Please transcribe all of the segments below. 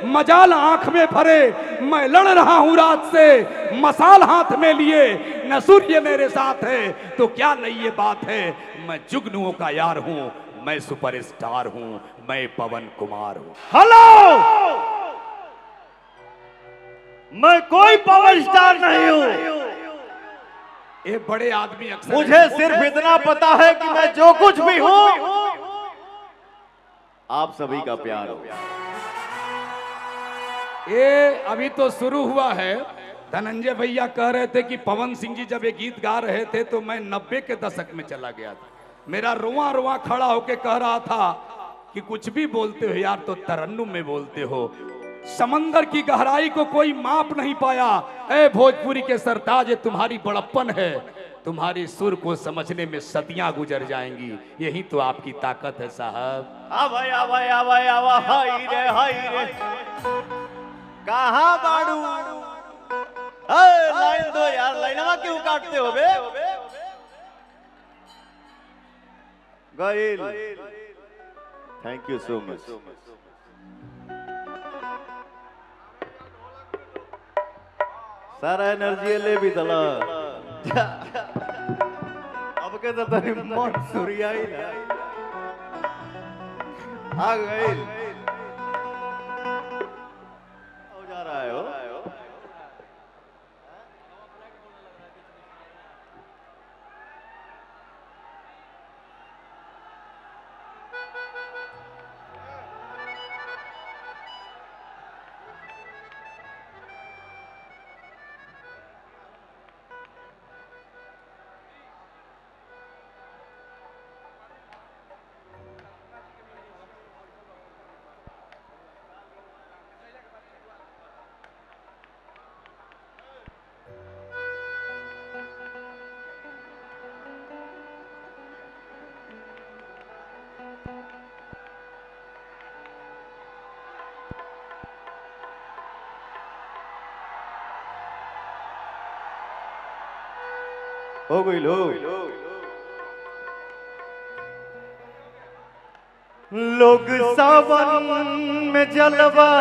मजाल आंख में भरे, मैं लड़ रहा हूं रात से मसाल हाथ में लिए, न सूर्य मेरे साथ है तो क्या नहीं ये बात है। मैं जुगनुओं का यार हूं, मैं सुपरस्टार हूं, मैं पवन कुमार हूं। हेलो, मैं कोई पवन स्टार नहीं हूं। ये बड़े आदमी अक्सर मुझे सिर्फ इतना पता है कि मैं जो कुछ भी हूं आप सभी का प्यार हो। ये अभी तो शुरू हुआ है। धनंजय भैया कह रहे थे कि पवन सिंह जी जब ये गीत गा रहे थे तो मैं 90 के दशक में चला गया था। मेरा रोआ रोआ खड़ा होके कह रहा था कि कुछ भी बोलते हो यार तो तरन्नुम में बोलते हो। समंदर की गहराई को कोई माप नहीं पाया। ए भोजपुरी के सरताज, तुम्हारी बड़प्पन है, तुम्हारी सुर को समझने में सदियां गुजर जाएंगी, यही तो आपकी ताकत है साहब। आवाय आवाय आवाय आवाय, हाय रे कहाँ बाड़ू? लाइन दो यार, लाइनवा क्यों काटते हो बे? गाइल, थैंक यू सो मच। सारा एनर्जी ले भी तला अब के तो तनी मन सूर्या ही आ गई हो जा रहा है हो। हो गई लोग सावन में जलवा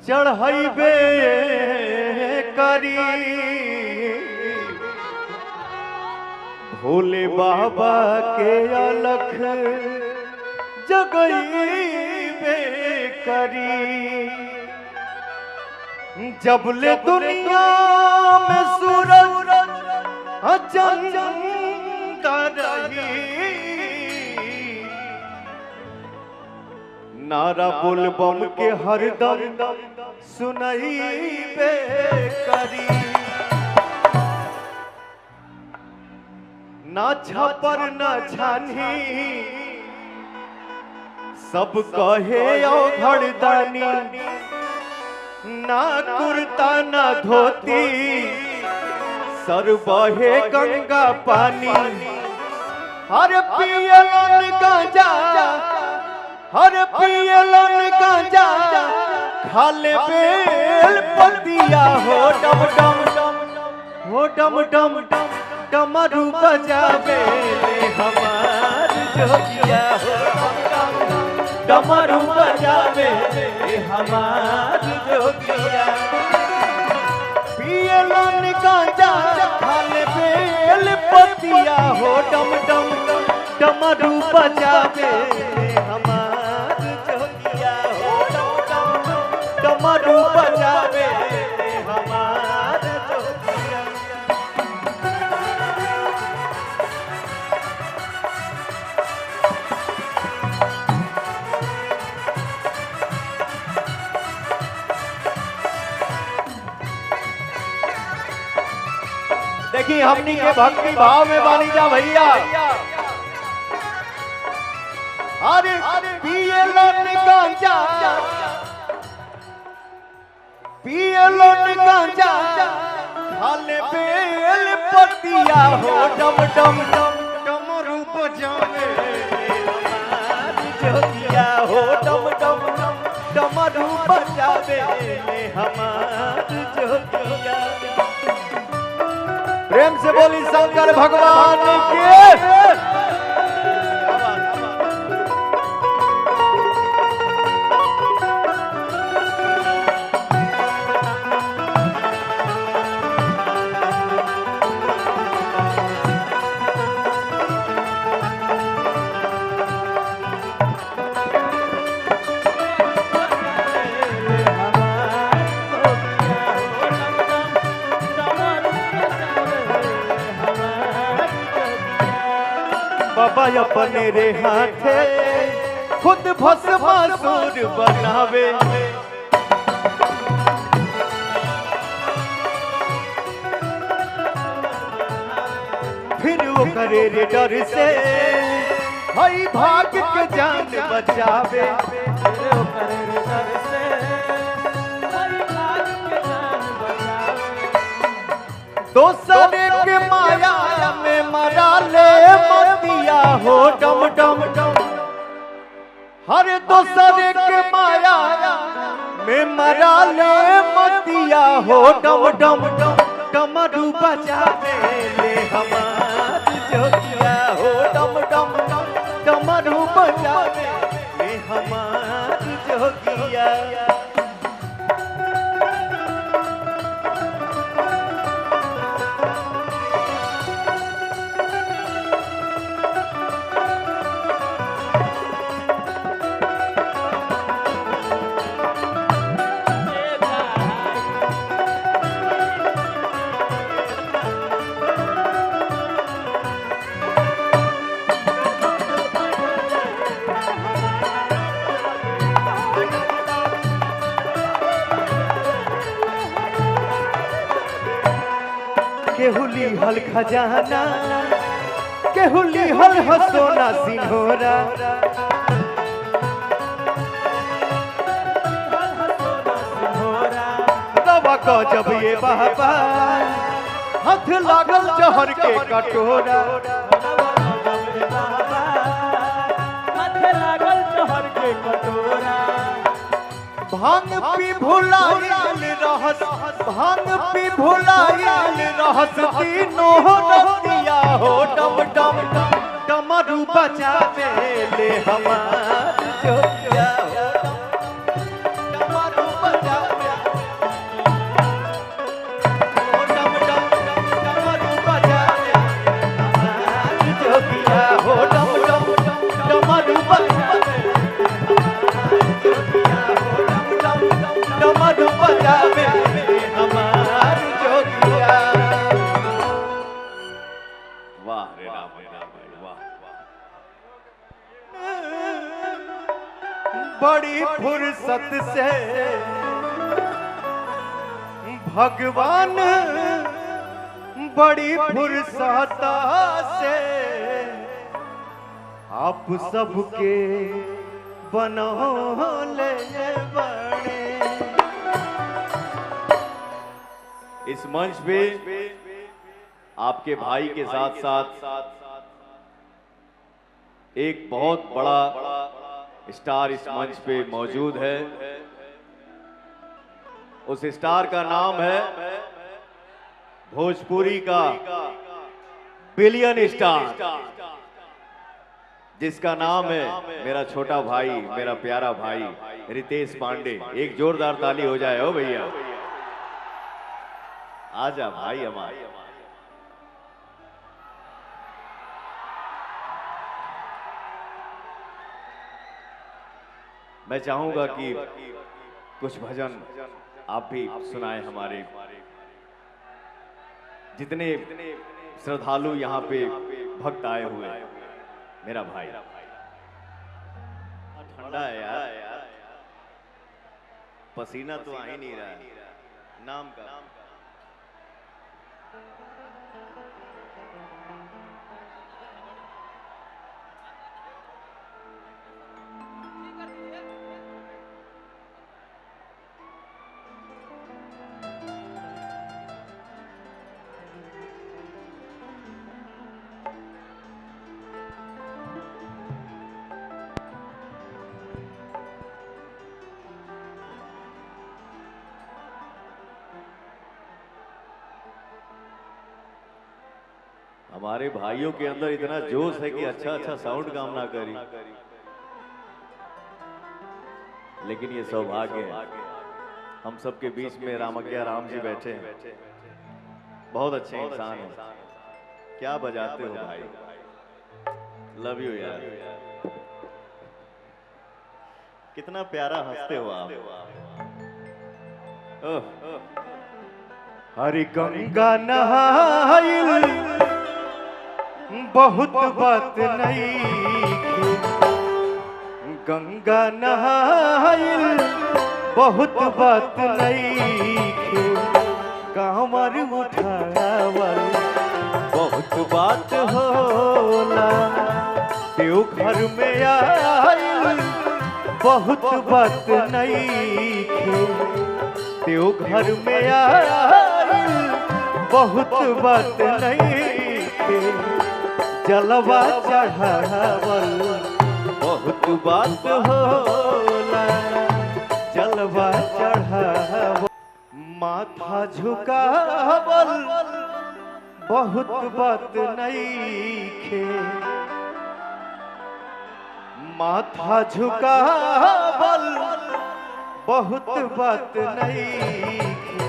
चढ़ाइबे करी, भोले बाबा के अलख जगइबे करी। जबले दुनिया में सूरज चंदा रही, नारा बोल बम के हरदम सुनाइबे करी। ना छपर ना छानी सब कहे घड़दानी, ना कुर्ता ना धोती सर बहे गंगा पानी। हर पियलन गांजा, हर पियलन गांजा, खाले बेल पतिया हो डम डम हो डम डम डमरू बजावे हमार जोगिया हो डमरू बजावे हमार जोगिया। पियलन गांजा खाले बेल पतिया हो डम डम डमरू बजावे हमार जोगिया हो डम डम डमरू बजावे हमार जोगिया। देखिए हमनी के भक्ति भाव में बानी जा भैया। अरे पियलन गांजा, पियलन गांजा, खाले बेल पतिया हो डम डम डमरू बजावे हमार जोगिया हो डम डम डमरू बजावे हमार जोगिया। प्रेम से बोली शंकर भगवान के। अपने रे हाथे खुद भस्मासुर बनावे। फिर वो करे रे डर से हई भाग के जान बचावे। फिर वो करे रे डर से हई भाग के जान बचावे। दोसरे के माया में मरा ले मतिया हो डम डम डम। हर दोसरे के माया में मरा ले मतिया हो डम डम डम। डमरू बजावे ले हमार जोगिया हो डम डम डम। डमरू बजावे ले हमार जोगिया। केहुली हल खजाना केहुली हल हसोना सिन्होरा। रवा को जब ये बाबा हाथ लागल जहर के कटोरा। हाथ लागल जहर के कटोरा। भांग पी भुलाइल रहस भांग पी भुलाइल रहस तीनों रतिया हो डम डम डम। डमरू बजावे ले हमार जोगिया हो डमरू बजावे हो डम डम डम। डमरू बजावे हमार जोगिया हो डम डम डम। डमरू बजावे डमरू बजावे हमार जोगिया। वाह रे राम वाह। बड़ी फुर्सत से भगवान बड़ी फुर्सत से आप सबके बनौले बड़े। इस मंच पे आपके भाई के साथ साथ एक बहुत बड़ा स्टार इस मंच पे मौजूद है। उस स्टार का नाम है भोजपुरी का बिलियन स्टार, जिसका नाम है मेरा छोटा भाई, मेरा प्यारा भाई रितेश पांडे। एक जोरदार ताली हो जाए हो भैया। आजा भाई हमारे। मैं चाहूंगा कि कुछ भजन आप भी सुनाएं हमारे जितने श्रद्धालु यहाँ पे भक्त आए हुए। मेरा भाई ठंडा है यार, पसीना तो आ ही नहीं रहा है। नाम का हमारे भाइयों के अंदर इतना जोश है कि अच्छा अच्छा साउंड काम ना करी, लेकिन ये सौभाग्य है हम सबके बीच में रामज्ञा राम जी बैठे हैं। बहुत अच्छे इंसान हैं। क्या बजाते हो भाई, लव यू यार। कितना प्यारा हंसते हो आप। हरि गंगा नहाइल बहुत बात नहीं खे गंगा नहाइल बहुत बात नहीं खे कांवर उठावल बहुत बात होला देवघर में आइल बहुत बात नहीं खे देवघर में आइल बहुत बात नहीं खे जलवा चढ़ावल बहुत बात होला जलवा चढ़ावल माथा झुकावल बहुत बात नहीं खे माथा झुकावल बहुत बात नहीं खे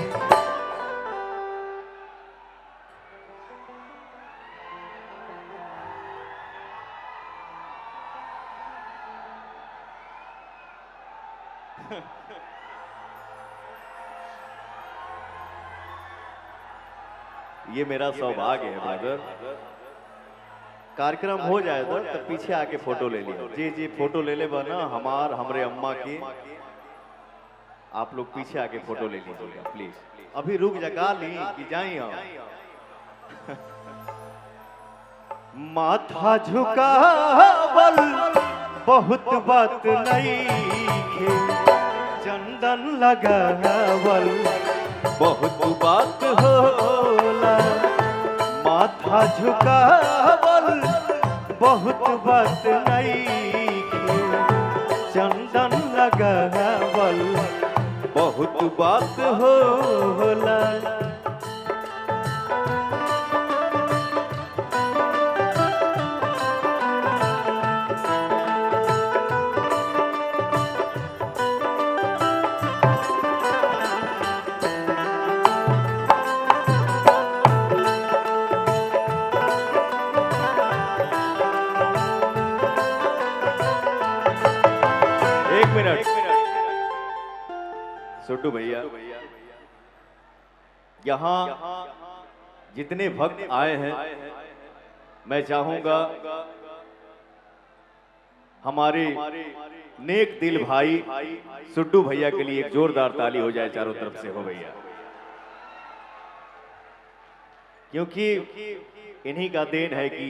ये मेरा सौभाग्य है ब्रदर। कार्यक्रम हो जाए तो तब पीछे आके फोटो ले लिया। जी जी फोटो ले ले बना हमरे अम्मा की। आप लोग पीछे आके फोटो ले लीजिएगा प्लीज। अभी रुक जगा ली कि जाइए हम। माथा झुकावल बहुत बात नहीं खे चंदन लगावल बहुत बात होला माथा झुकावल बहुत बात नहीं खे चंदन लगावल बहुत बात होला। सुड्डू भैया यहाँ जितने भक्त आए हैं मैं चाहूंगा हमारे नेक दिल भाई सुड्डू भैया के लिए एक जोरदार ताली हो जाए चारों तरफ से हो भैया, क्योंकि इन्हीं का देन है कि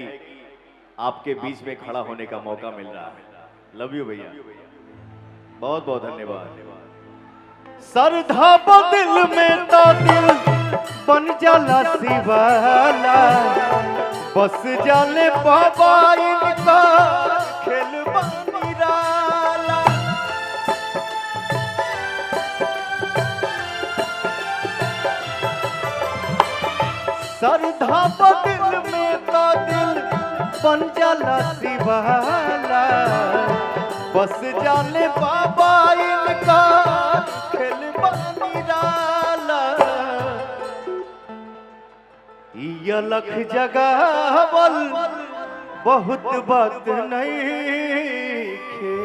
आपके बीच में खड़ा होने का मौका मिल रहा है। लव यू भैया, बहुत बहुत धन्यवाद। श्रद्धा दिल में तो दिल बन जाला शिवाला बस जाले बाबा इनका खेल निराला। श्रद्धा दिल में तो दिल बन जाला शिवाला बस जाले बाबा इनका खेल निराला। ये लख जगावल बहुत बात नहीं खे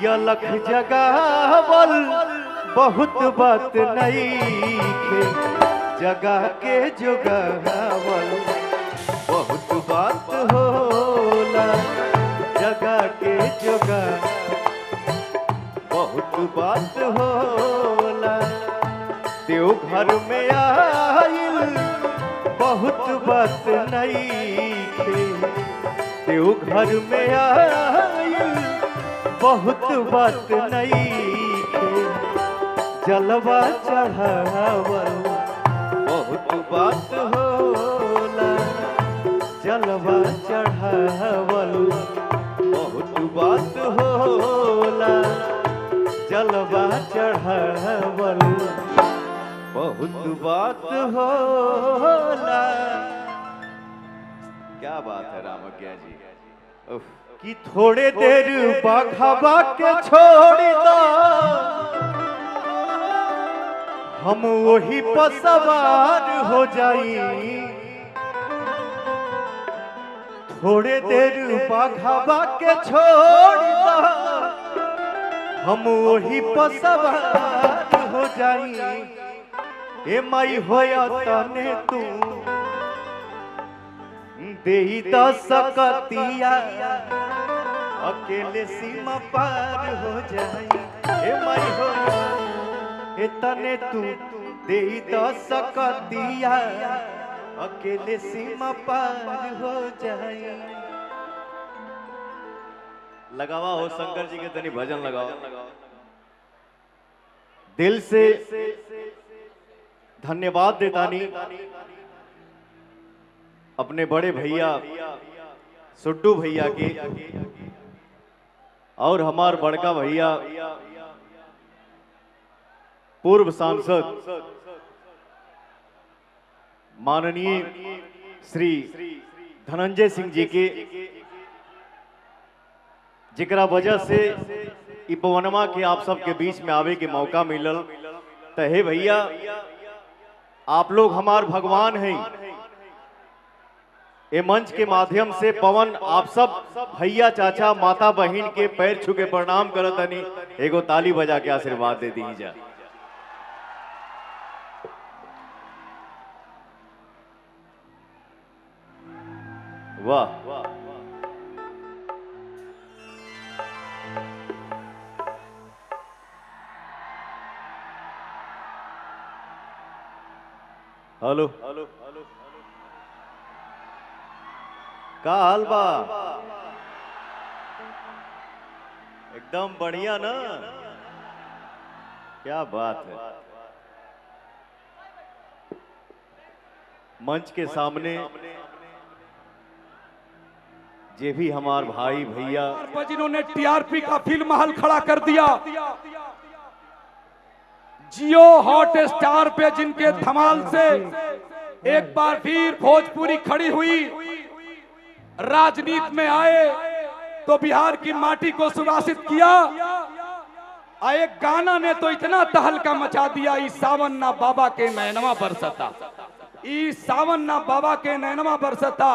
ये लख जगावल बहुत बात नहीं खे जगा के जोगावल बहुत बात होला जगा के जोगा बहुत बात होला। देवघर में आइल बहुत बात नहीं खे देवघर में आइल बहुत बात नहीं खे जलवा चढ़ावल बहुत बात होला जलवा चढ़ावल बहुत बात होला जलवा चढ़ावल बहुत बात होला। क्या बात है रामज्ञा जी कि थोड़े देर बाघाबा के छोड़ दो हम वही पर सवार हो जाई। थोड़े देर बाघाबा के छोड़ दो हम वही पर सवार हो जाई। ए माई होया तने तू देही तो सकतिया अकेले सीमा पार हो जाई ए माई हो ए तने तू देही तो सकतिया अकेले सीमा पार हो जाई। लगावा हो शंकर जी के तनी भजन लगाओ। दिल से धन्यवाद देतानी अपने बड़े भैया सुड्डू भैया के और हमार बड़का भैया पूर्व सांसद माननीय श्री धनंजय सिंह जी के, जिकरा वजह से इ पवनमा के आप सबके बीच में आवे के मौका मिलल। तो हे भैया आप लोग हमार भगवान हैं। ये मंच के माध्यम से पवन आप सब भैया चाचा माता बहन के पैर छू के प्रणाम करतनी, एगो ताली बजा के आशीर्वाद दे दीजिए। वाह हेलो का हाल बा? एकदम बढ़िया ना, क्या बात है। मंच के सामने जे भी हमार भाई भैया जिन्होंने टीआरपी का फिल्म महल खड़ा कर दिया, जियो हॉट स्टार पे जिनके धमाल से एक बार फिर भोजपुरी खड़ी हुई, राजनीति में आए तो बिहार की माटी को सुवासित किया। एक गाना ने तो इतना तहलका मचा दिया, इस सावन ना बाबा के नैनवा बरसता, इस सावन ना बाबा के नैनवा बरसता।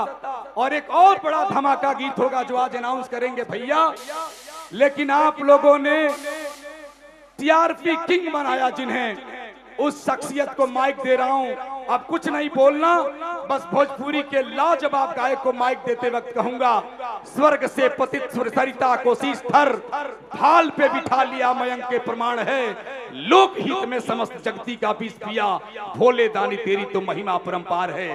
और एक और बड़ा धमाका गीत होगा जो आज अनाउंस करेंगे भैया। लेकिन आप लोगों ने टीआरपी किंग बनाया जिन्हें, उस शख्सियत को माइक दे रहा हूं। अब कुछ नहीं बोलना, बस भोजपुरी के लाजवाब गायक को माइक देते वक्त कहूंगा, स्वर्ग से पतित सुरसरिता को शीश थर ढाल पे बिठा लिया मयंक के प्रमाण है, लोक हित में समस्त जगती का विष पिया, भोले दानी तेरी तो महिमा परंपार है।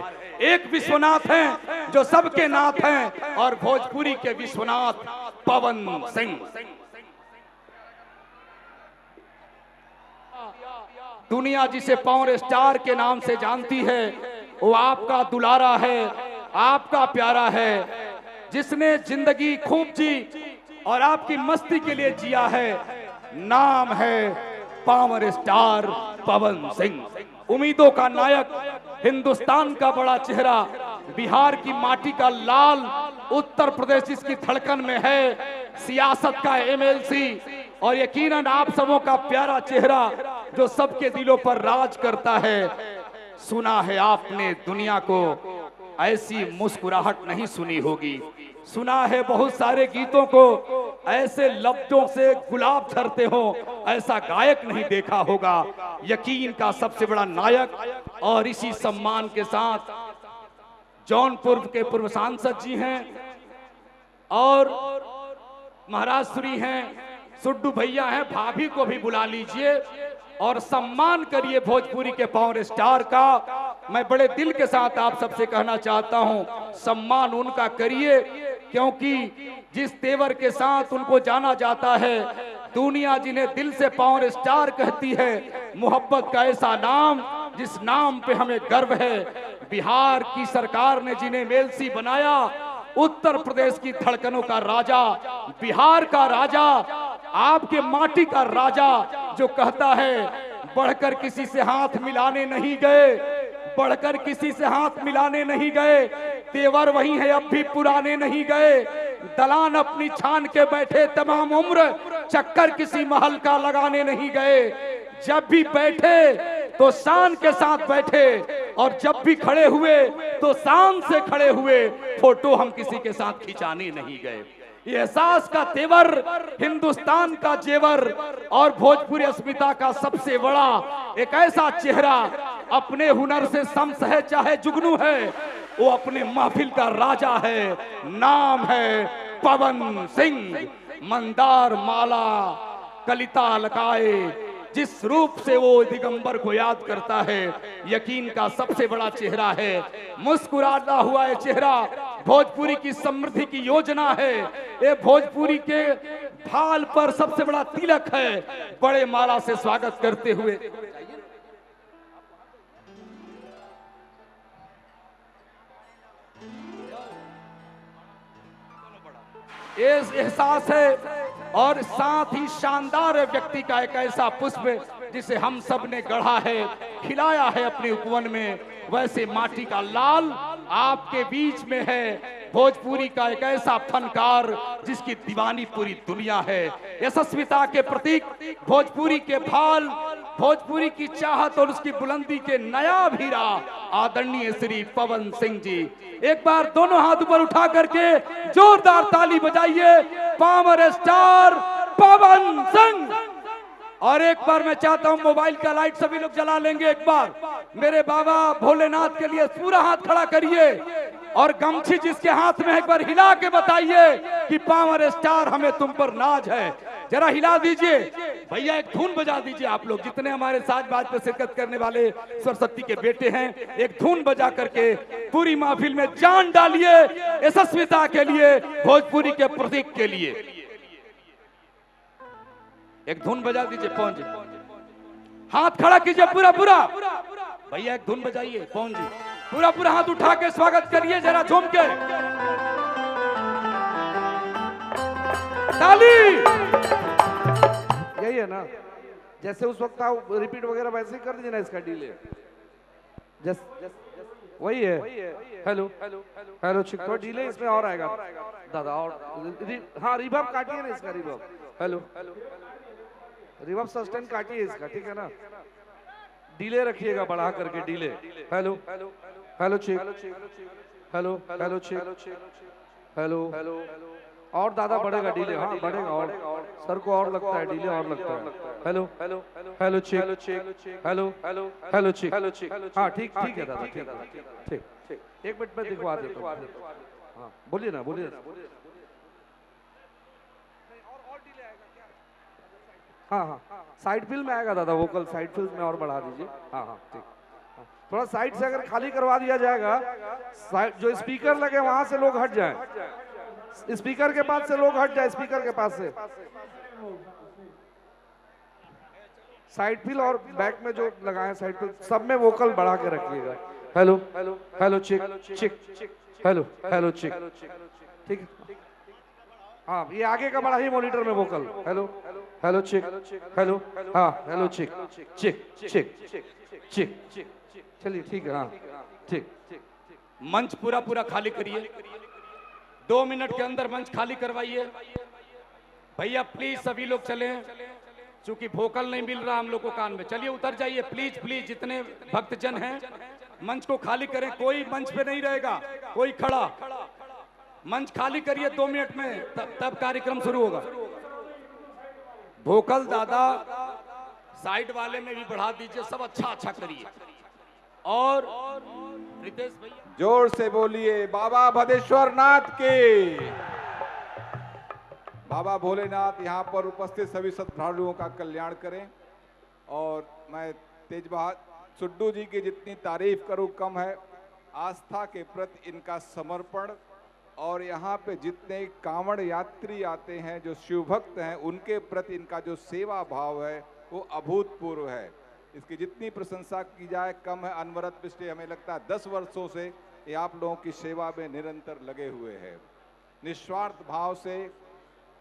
एक विश्वनाथ हैं जो सबके नाथ हैं, और भोजपुरी के विश्वनाथ पवन सिंह। दुनिया जिसे पावर स्टार के नाम से जानती है, वो आपका दुलारा है, आपका प्यारा है, जिसने जिंदगी खूब जी और आपकी मस्ती के लिए जिया है। नाम है पावर स्टार पवन सिंह, उम्मीदों का नायक, हिंदुस्तान का बड़ा चेहरा, बिहार की माटी का लाल, उत्तर प्रदेश जिसकी धड़कन में है, सियासत का एमएलसी, और यकीनन आप सबों का प्यारा चेहरा जो सबके दिलों पर राज करता है। सुना है आपने दुनिया को ऐसी मुस्कुराहट नहीं सुनी होगी, सुना है बहुत सारे गीतों को ऐसे लफ्जों से गुलाब झरते हो, ऐसा गायक नहीं देखा होगा। यकीन का सबसे बड़ा नायक, और इसी सम्मान के साथ जौनपुर के पूर्व सांसद जी हैं और महाराज श्री हैं, सुड्डू भैया हैं, भाभी को भी बुला लीजिए और सम्मान करिए भोजपुरी के पावर स्टार का। मैं बड़े दिल के साथ आप सबसे कहना चाहता हूं, सम्मान उनका करिए, क्योंकि जिस तेवर के साथ उनको जाना जाता है, दुनिया जिन्हें दिल से पावर स्टार कहती है, मोहब्बत का ऐसा नाम जिस नाम पे हमें गर्व है। बिहार की सरकार ने जिन्हें एमएलसी बनाया, उत्तर प्रदेश की धड़कनों का राजा, बिहार का राजा, आपके माटी का राजा, जो कहता है बढ़कर किसी से हाथ मिलाने नहीं गए, बढ़कर किसी से हाथ मिलाने नहीं गए, तेवर वही है अब भी पुराने नहीं गए, दलान अपनी छान के बैठे तमाम उम्र, चक्कर किसी महल का लगाने नहीं गए। जब भी बैठे तो शान के साथ बैठे, और जब भी खड़े हुए तो शान से खड़े हुए, फोटो हम किसी के साथ खिंचाने नहीं गए। ये एहसास का तेवर, हिंदुस्तान का जेवर, और भोजपुरी अस्मिता का सबसे बड़ा एक ऐसा चेहरा, अपने हुनर से शम्स है चाहे जुगनू है, वो अपने महफिल का राजा है, नाम है पवन सिंह। मंदार माला कलिता लकाए, जिस रूप से वो दिगंबर को याद करता है, यकीन का सबसे बड़ा चेहरा है। मुस्कुराता हुआ ये चेहरा भोजपुरी की समृद्धि की योजना है। ये भोजपुरी के भाल पर सबसे बड़ा तिलक है। बड़े माला से स्वागत करते हुए ये एहसास है, और साथ ही शानदार व्यक्ति का एक ऐसा पुष्प जिसे हम सब ने गढ़ा है, खिलाया है अपने उपवन में, वैसे माटी का लाल आपके बीच में है। भोजपुरी का एक ऐसा फनकार जिसकी दीवानी पूरी दुनिया है। यशस्विता के प्रतीक, भोजपुरी के भाल, भोजपुरी की चाहत और उसकी बुलंदी के नया हीरा आदरणीय श्री पवन सिंह जी। एक बार दोनों हाथ ऊपर उठा करके जोरदार ताली बजाइए, पावर स्टार पवन सिंह। और एक बार मैं चाहता हूं मोबाइल का लाइट सभी लोग जला लेंगे। एक बार मेरे बाबा भोलेनाथ के लिए पूरा हाथ खड़ा करिए, और गमछी जिसके हाथ में है एक बार हिला के बताइए कि पावर स्टार हमें तुम पर नाज है। जरा हिला दीजिए भैया, एक धुन बजा दीजिए। आप लोग जितने हमारे साजबाज पर शिरकत करने वाले सरस्वती के बेटे हैं, एक धुन बजा करके पूरी महफिल में जान डालिए, यशस्विता के लिए, भोजपुरी के प्रतीक के लिए। एक धुन बजा दीजिए पवन जी, हाथ खड़ा कीजिए पूरा पूरा। भैया एक धुन बजाइए पवन जी, पूरा पूरा हाथ उठा के स्वागत करिए जरा झूम के, ताली। यही है ना, जैसे उस वक्त आप रिपीट वगैरह वैसे ही कर दीजिए ना, इसका डिले वही है। हेलो हेलो चिक, थोड़ा डिले इसमें और आएगा दादा, और हाँ रिवर्ब काटिए ना इसका, रिवर्ब। हेलो रिवर्ब सस्टेन काटिए इसका, ठीक है ना, डिले रखिएगा बढ़ा करके, डिले। हेलो हेलो चिक, हेलो हेलो चिक, हेलो और दादा बढ़ेगा डिले, हाँ बढ़ेगा, और सर को और लगता है डिले, और लगता है। हेलो हेलो चिक, हेलो हेलो चिक, हाँ ठीक ठीक है दादा, ठीक ठीक, एक मिनट में दिखवा देता हूँ। हाँ बोलिए ना, बोलिए ना। हाँ हाँ साइड फिल में आएगा दादा, वोकल साइड फिल में और बढ़ा दीजिए। हाँ हाँ ठीक, थोड़ा साइड से अगर खाली करवा दिया जाएगा, जो स्पीकर लगे वहां से लोग हट जाएं, स्पीकर के पास से लोग हट जाए, स्पीकर के पास से साइड फिल और बैक में जो लगाए साइड फिल, सब में वोकल बढ़ा के रखिएगा। हेलो हेलो चिक चिक, हेलो हेलो चिक, ठीक है। हाँ ये आगे का बड़ा ही मॉनिटर में वोकल। हेलो हेलो चिक, हेलो हाँ हेलो चिक चिक चिक चिक, चलिए ठीक है, हाँ ठीक। मंच पूरा पूरा खाली करिए, 2 मिनट के अंदर मंच खाली करवाइए भैया प्लीज। सभी लोग चलें, चूंकि वोकल नहीं मिल रहा हम लोग को कान में। चलिए उतर जाइए प्लीज प्लीज, जितने भक्तजन हैं मंच को खाली करें, कोई मंच पे नहीं रहेगा, कोई खड़ा। मंच खाली करिए 2 मिनट में, तब कार्यक्रम शुरू होगा। वोकल दादा साइड वाले में भी बढ़ा दीजिए, सब अच्छा अच्छा करिए। और रितेश भैया जोर से बोलिए बाबा भदेश्वर नाथ के। बाबा भोलेनाथ यहाँ पर उपस्थित सभी श्रद्धालुओं का कल्याण करें। और मैं तेज बहादुर सुड्डू जी की जितनी तारीफ करूं कम है। आस्था के प्रति इनका समर्पण, और यहाँ पे जितने कांवड़ यात्री आते हैं जो शिव भक्त हैं, उनके प्रति इनका जो सेवा भाव है वो अभूतपूर्व है। इसकी जितनी प्रशंसा की जाए कम है। अनवरत पिछले हमें लगता है 10 वर्षों से ये आप लोगों की सेवा में निरंतर लगे हुए हैं। निस्वार्थ भाव से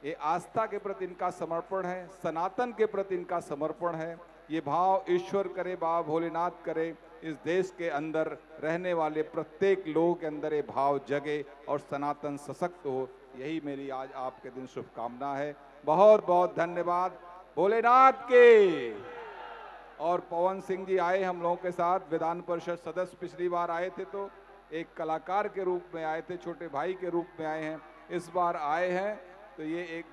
ये आस्था के प्रति इनका समर्पण है, सनातन के प्रति इनका समर्पण है। ये भाव ईश्वर करे, बाबा भोलेनाथ करे, इस देश के अंदर रहने वाले प्रत्येक लोगों के अंदर ये भाव जगे और सनातन सशक्त हो, यही मेरी आज आपके दिन शुभकामना है। बहुत बहुत धन्यवाद भोलेनाथ के। और पवन सिंह जी आए हम लोगों के साथ, विधान परिषद सदस्य पिछली बार आए थे तो एक कलाकार के रूप में आए थे, छोटे भाई के रूप में आए हैं। इस बार आए हैं तो ये एक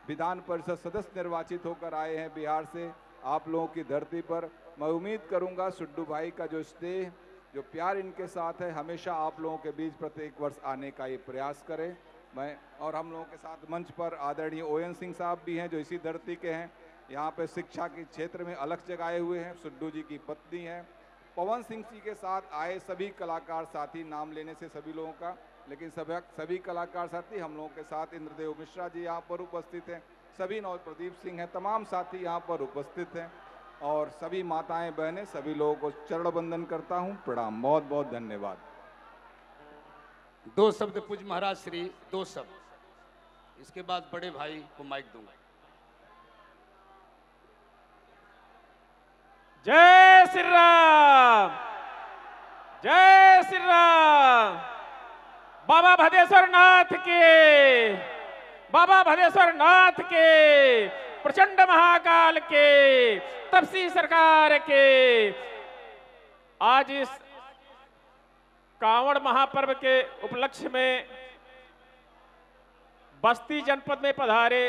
विधान परिषद सदस्य निर्वाचित होकर आए हैं बिहार से, आप लोगों की धरती पर। मैं उम्मीद करूंगा सुड्डू भाई का जो स्नेह जो प्यार इनके साथ है हमेशा आप लोगों के बीच प्रत्येक वर्ष आने का ये प्रयास करें। मैं और हम लोगों के साथ मंच पर आदरणीय ओएन सिंह साहब भी हैं जो इसी धरती के हैं, यहाँ पे शिक्षा के क्षेत्र में अलग जगाए हुए हैं। सुड्डू जी की पत्नी हैं। पवन सिंह जी के साथ आए सभी कलाकार साथी, नाम लेने से सभी लोगों का, लेकिन सभी कलाकार साथी हम लोगों के साथ इंद्रदेव मिश्रा जी यहाँ पर उपस्थित हैं, सभी नौ प्रदीप सिंह हैं, तमाम साथी यहाँ पर उपस्थित हैं और सभी माताएं बहनें सभी लोगों को चरण वंदन करता हूँ। प्रणाम, बहुत बहुत धन्यवाद। दो शब्द पूज महाराज श्री, दो शब्द, इसके बाद बड़े भाई को माइक दूंगा। जय श्री राम, जय श्री राम। बाबा भदेश्वर नाथ के, बाबा भदेश्वर नाथ के, प्रचंड महाकाल के, तपसी सरकार के। आज इस कांवड़ महापर्व के उपलक्ष्य में बस्ती जनपद में पधारे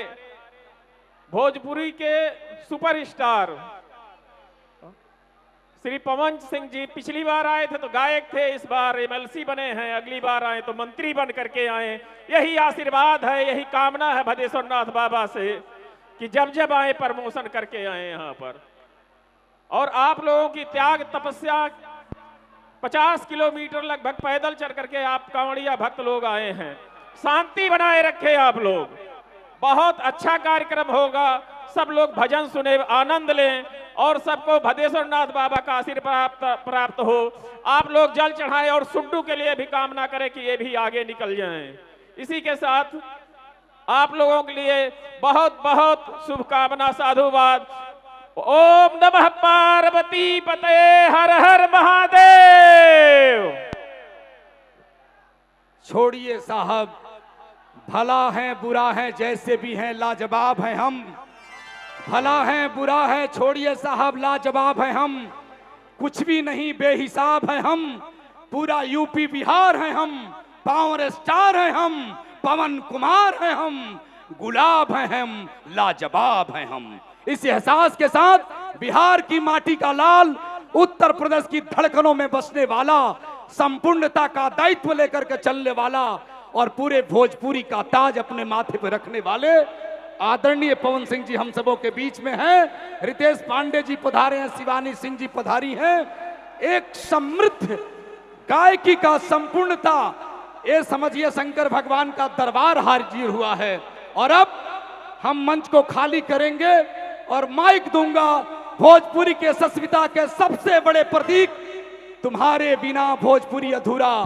भोजपुरी के सुपरस्टार श्री पवन सिंह जी पिछली बार आए थे तो गायक थे, इस बार एमएलसी बने हैं, अगली बार आए तो मंत्री बन करके आए। यही आशीर्वाद है, यही कामना है भदेश्वर नाथ बाबा से कि जब जब आए प्रमोशन करके आए यहाँ पर। और आप लोगों की त्याग तपस्या 50 किलोमीटर लगभग पैदल चल करके आप कांवड़िया भक्त लोग आए हैं। शांति बनाए रखे आप लोग, बहुत अच्छा कार्यक्रम होगा। सब लोग भजन सुने, आनंद लें और सबको भदेश्वर नाथ बाबा का आशीर्वाद प्राप्त हो। आप लोग जल चढ़ाएं और सुड्डू के लिए भी कामना करें कि ये भी आगे निकल जाएं। इसी के साथ आप लोगों के लिए बहुत बहुत शुभकामना, साधुवाद। ओम नमः पार्वती पते, हर हर महादेव। छोड़िए साहब, भला है बुरा है जैसे भी हैं लाजवाब हैं हम। भला है बुरा है छोड़िए साहब, लाजवाब हैं हम। कुछ भी नहीं बेहिसाब हैं हम, पूरा यूपी बिहार हैं हम। पावर स्टार हैं हम, पवन कुमार हैं हम, गुलाब हैं हम, लाजवाब हैं हम। इस एहसास के साथ बिहार की माटी का लाल, उत्तर प्रदेश की धड़कनों में बसने वाला, संपूर्णता का दायित्व लेकर के चलने वाला और पूरे भोजपुरी का ताज अपने माथे पर रखने वाले आदरणीय पवन सिंह जी हम सबों के बीच में हैं। रितेश पांडे जी पधारे हैं, शिवानी सिंह जी पधारी हैं। एक समृद्ध गायकी का संपूर्णता, ये समझिए शंकर भगवान का दरबार हाजिर हुआ है। और अब हम मंच को खाली करेंगे और माइक दूंगा भोजपुरी के सस्मिता के सबसे बड़े प्रतीक, तुम्हारे बिना भोजपुरी अधूरा,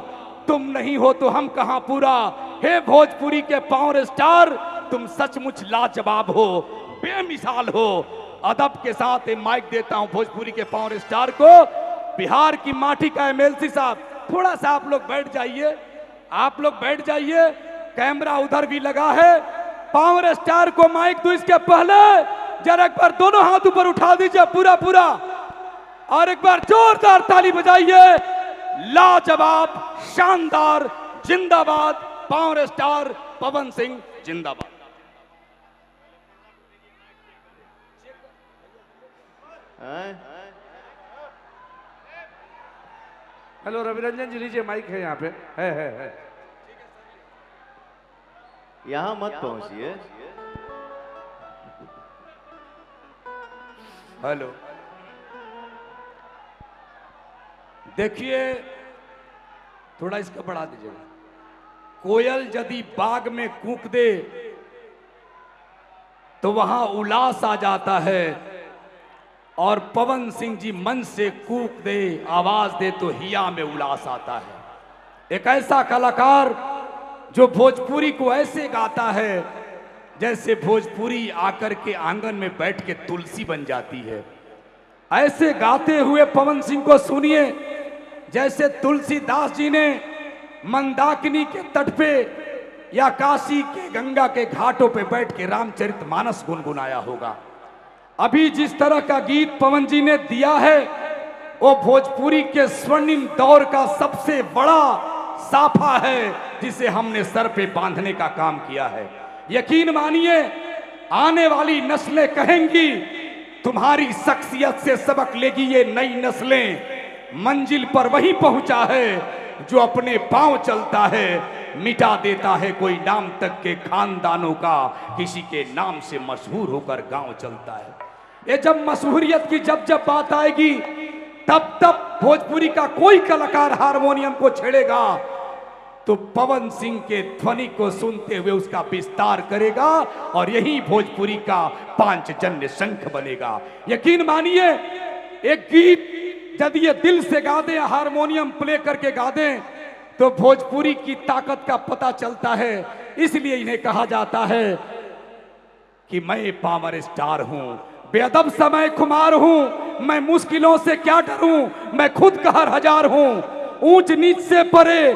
तुम नहीं हो तो हम कहां पूरा। हे भोजपुरी के पावर स्टार, तुम सचमुच लाजवाब हो, बेमिसाल हो। अदब के साथ ये माइक देता हूं भोजपुरी के पावर स्टार को, बिहार की माटी का एमएलसी साहब। थोड़ा सा आप लोग बैठ जाइए, आप लोग बैठ जाइए, कैमरा उधर भी लगा है। पावर स्टार को माइक दो, इसके पहले जरा एक बार दोनों हाथ ऊपर उठा दीजिए पूरा पूरा, और एक बार जोरदार ताली बजाइए। लाजवाब, शानदार, जिंदाबाद पावर स्टार पवन सिंह, जिंदाबाद। हेलो रविरंजन जी, लीजिए माइक है यहाँ पे, है। यहाँ मत पहुंचिए। हेलो, देखिए थोड़ा इसका बढ़ा दीजिएगा। कोयल यदि बाग में कूक दे तो वहां उल्लास आ जाता है, और पवन सिंह जी मन से कूक दे, आवाज दे तो हिया में उल्लास आता है। एक ऐसा कलाकार जो भोजपुरी को ऐसे गाता है जैसे भोजपुरी आकर के आंगन में बैठ के तुलसी बन जाती है। ऐसे गाते हुए पवन सिंह को सुनिए जैसे तुलसीदास जी ने मंदाकिनी के तट पे या काशी के गंगा के घाटों पे बैठ के रामचरितमानस गुनगुनाया होगा। अभी जिस तरह का गीत पवन जी ने दिया है वो भोजपुरी के स्वर्णिम दौर का सबसे बड़ा साफा है जिसे हमने सर पे बांधने का काम किया है। यकीन मानिए आने वाली नस्लें कहेंगी, तुम्हारी शख्सियत से सबक लेगी ये नई नस्लें। मंजिल पर वही पहुंचा है जो अपने पांव चलता है, मिटा देता है कोई नाम तक के खानदानों का, किसी के नाम से मशहूर होकर गांव चलता है। ये जब मशहूरियत की जब जब बात आएगी तब तब भोजपुरी का कोई कलाकार हारमोनियम को छेड़ेगा तो पवन सिंह के ध्वनि को सुनते हुए उसका विस्तार करेगा और यही भोजपुरी का पांचजन्य शंख बनेगा। यकीन मानिए, एक गीत यदि ये दिल से गा दे, हारमोनियम प्ले करके गा दे तो भोजपुरी की ताकत का पता चलता है। इसलिए इन्हें कहा जाता है कि मैं पावर स्टार हूं, बेअदब समय खुमार हूं, मैं मुश्किलों से क्या डरूं, मैं खुद कहर हजार हूं, ऊंच नीच से परे